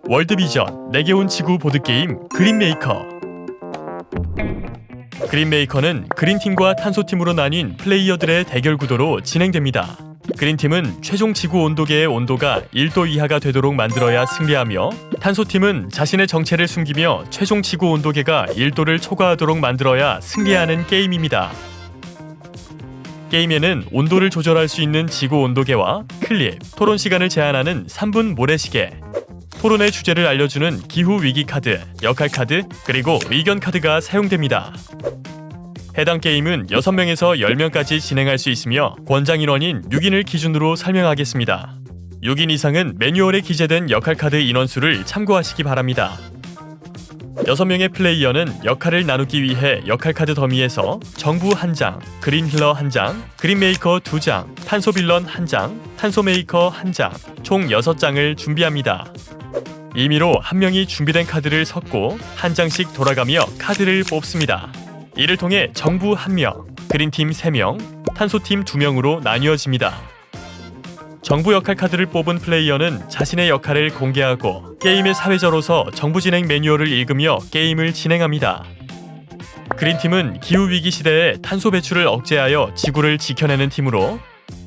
월드비전 내게 온 지구 보드게임 그린메이커. 그린메이커는 그린팀과 탄소팀으로 나뉜 플레이어들의 대결 구도로 진행됩니다. 그린팀은 최종 지구 온도계의 온도가 1도 이하가 되도록 만들어야 승리하며, 탄소팀은 자신의 정체를 숨기며 최종 지구 온도계가 1도를 초과하도록 만들어야 승리하는 게임입니다. 게임에는 온도를 조절할 수 있는 지구 온도계와 클립, 토론 시간을 제한하는 3분 모래시계, 토론의 주제를 알려주는 기후위기 카드, 역할 카드, 그리고 의견 카드가 사용됩니다. 해당 게임은 6명에서 10명까지 진행할 수 있으며 권장 인원인 6인을 기준으로 설명하겠습니다. 6인 이상은 매뉴얼에 기재된 역할 카드 인원수를 참고하시기 바랍니다. 6명의 플레이어는 역할을 나누기 위해 역할 카드 더미에서 정부 1장, 그린힐러 1장, 그린메이커 2장, 탄소빌런 1장, 탄소메이커 1장, 총 6장을 준비합니다. 임의로 한 명이 준비된 카드를 섞고 한 장씩 돌아가며 카드를 뽑습니다. 이를 통해 정부 1명, 그린팀 3명, 탄소팀 2명으로 나뉘어집니다. 정부 역할 카드를 뽑은 플레이어는 자신의 역할을 공개하고 게임의 사회자로서 정부 진행 매뉴얼을 읽으며 게임을 진행합니다. 그린팀은 기후위기 시대에 탄소 배출을 억제하여 지구를 지켜내는 팀으로,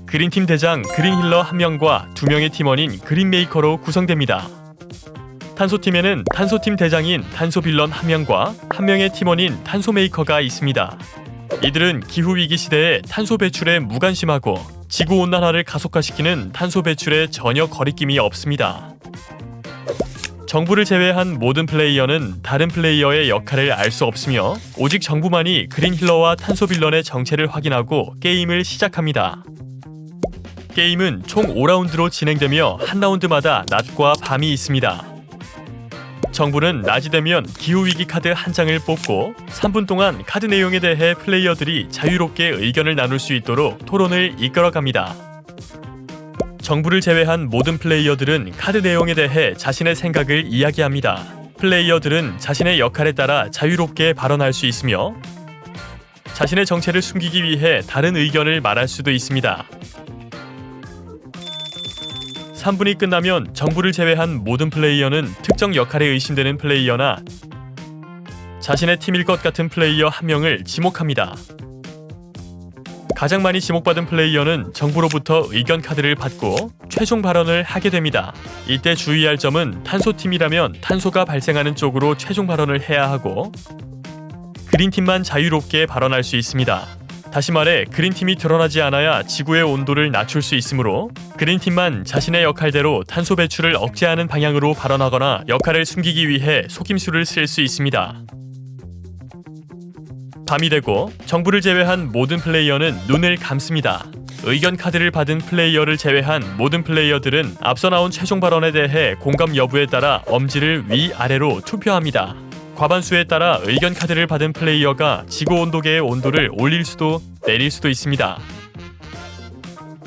그린팀 대장 그린힐러 1명과 2명의 팀원인 그린메이커로 구성됩니다. 탄소팀에는 탄소팀 대장인 탄소빌런 1명과 1명의 팀원인 탄소메이커가 있습니다. 이들은 기후위기 시대에 탄소 배출에 무관심하고 지구온난화를 가속화시키는 탄소 배출에 전혀 거리낌이 없습니다. 정부를 제외한 모든 플레이어는 다른 플레이어의 역할을 알 수 없으며 오직 정부만이 그린힐러와 탄소빌런의 정체를 확인하고 게임을 시작합니다. 게임은 총 5라운드로 진행되며 한 라운드마다 낮과 밤이 있습니다. 정부는 낮이 되면 기후위기 카드 한 장을 뽑고 3분 동안 카드 내용에 대해 플레이어들이 자유롭게 의견을 나눌 수 있도록 토론을 이끌어갑니다. 정부를 제외한 모든 플레이어들은 카드 내용에 대해 자신의 생각을 이야기합니다. 플레이어들은 자신의 역할에 따라 자유롭게 발언할 수 있으며 자신의 정체를 숨기기 위해 다른 의견을 말할 수도 있습니다. 3분이 끝나면 정부를 제외한 모든 플레이어는 특정 역할에 의심되는 플레이어나 자신의 팀일 것 같은 플레이어 1명을 지목합니다. 가장 많이 지목받은 플레이어는 정부로부터 의견 카드를 받고 최종 발언을 하게 됩니다. 이때 주의할 점은 탄소팀이라면 탄소가 발생하는 쪽으로 최종 발언을 해야 하고, 그린팀만 자유롭게 발언할 수 있습니다. 다시 말해 그린팀이 드러나지 않아야 지구의 온도를 낮출 수 있으므로 그린팀만 자신의 역할대로 탄소 배출을 억제하는 방향으로 발언하거나 역할을 숨기기 위해 속임수를 쓸 수 있습니다. 밤이 되고 정부를 제외한 모든 플레이어는 눈을 감습니다. 의견 카드를 받은 플레이어를 제외한 모든 플레이어들은 앞서 나온 최종 발언에 대해 공감 여부에 따라 엄지를 위아래로 투표합니다. 과반수에 따라 의견 카드를 받은 플레이어가 지구 온도계의 온도를 올릴 수도 내릴 수도 있습니다.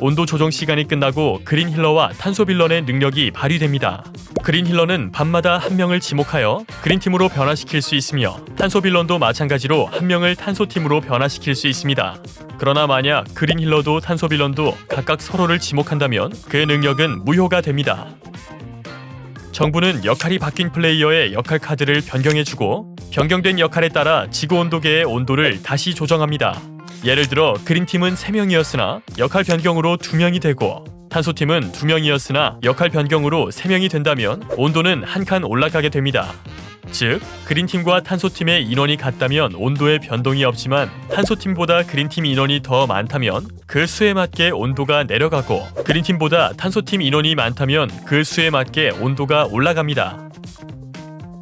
온도 조정 시간이 끝나고 그린힐러와 탄소빌런의 능력이 발휘됩니다. 그린힐러는 밤마다 한 명을 지목하여 그린팀으로 변화시킬 수 있으며 탄소빌런도 마찬가지로 한 명을 탄소팀으로 변화시킬 수 있습니다. 그러나 만약 그린힐러도 탄소빌런도 각각 서로를 지목한다면 그의 능력은 무효가 됩니다. 정부는 역할이 바뀐 플레이어의 역할 카드를 변경해주고 변경된 역할에 따라 지구 온도계의 온도를 다시 조정합니다. 예를 들어 그린팀은 3명이었으나 역할 변경으로 2명이 되고 탄소팀은 2명이었으나 역할 변경으로 3명이 된다면 온도는 한 칸 올라가게 됩니다. 즉, 그린팀과 탄소팀의 인원이 같다면 온도에 변동이 없지만 탄소팀보다 그린팀 인원이 더 많다면 그 수에 맞게 온도가 내려가고 그린팀보다 탄소팀 인원이 많다면 그 수에 맞게 온도가 올라갑니다.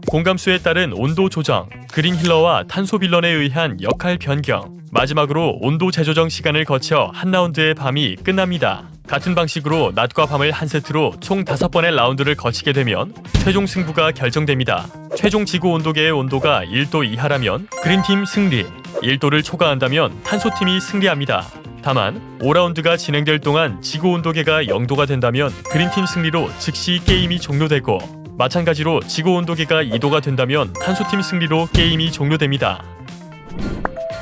공감수에 따른 온도 조정, 그린힐러와 탄소빌런에 의한 역할 변경, 마지막으로 온도 재조정 시간을 거쳐 한 라운드의 밤이 끝납니다. 같은 방식으로 낮과 밤을 한 세트로 총 5번의 라운드를 거치게 되면 최종 승부가 결정됩니다. 최종 지구 온도계의 온도가 1도 이하라면 그린팀 승리, 1도를 초과한다면 탄소팀이 승리합니다. 다만 5라운드가 진행될 동안 지구 온도계가 0도가 된다면 그린팀 승리로 즉시 게임이 종료되고, 마찬가지로 지구 온도계가 2도가 된다면 탄소팀 승리로 게임이 종료됩니다.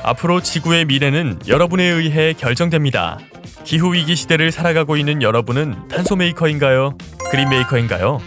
앞으로 지구의 미래는 여러분에 의해 결정됩니다. 기후위기 시대를 살아가고 있는 여러분은 탄소메이커인가요? 그린메이커인가요?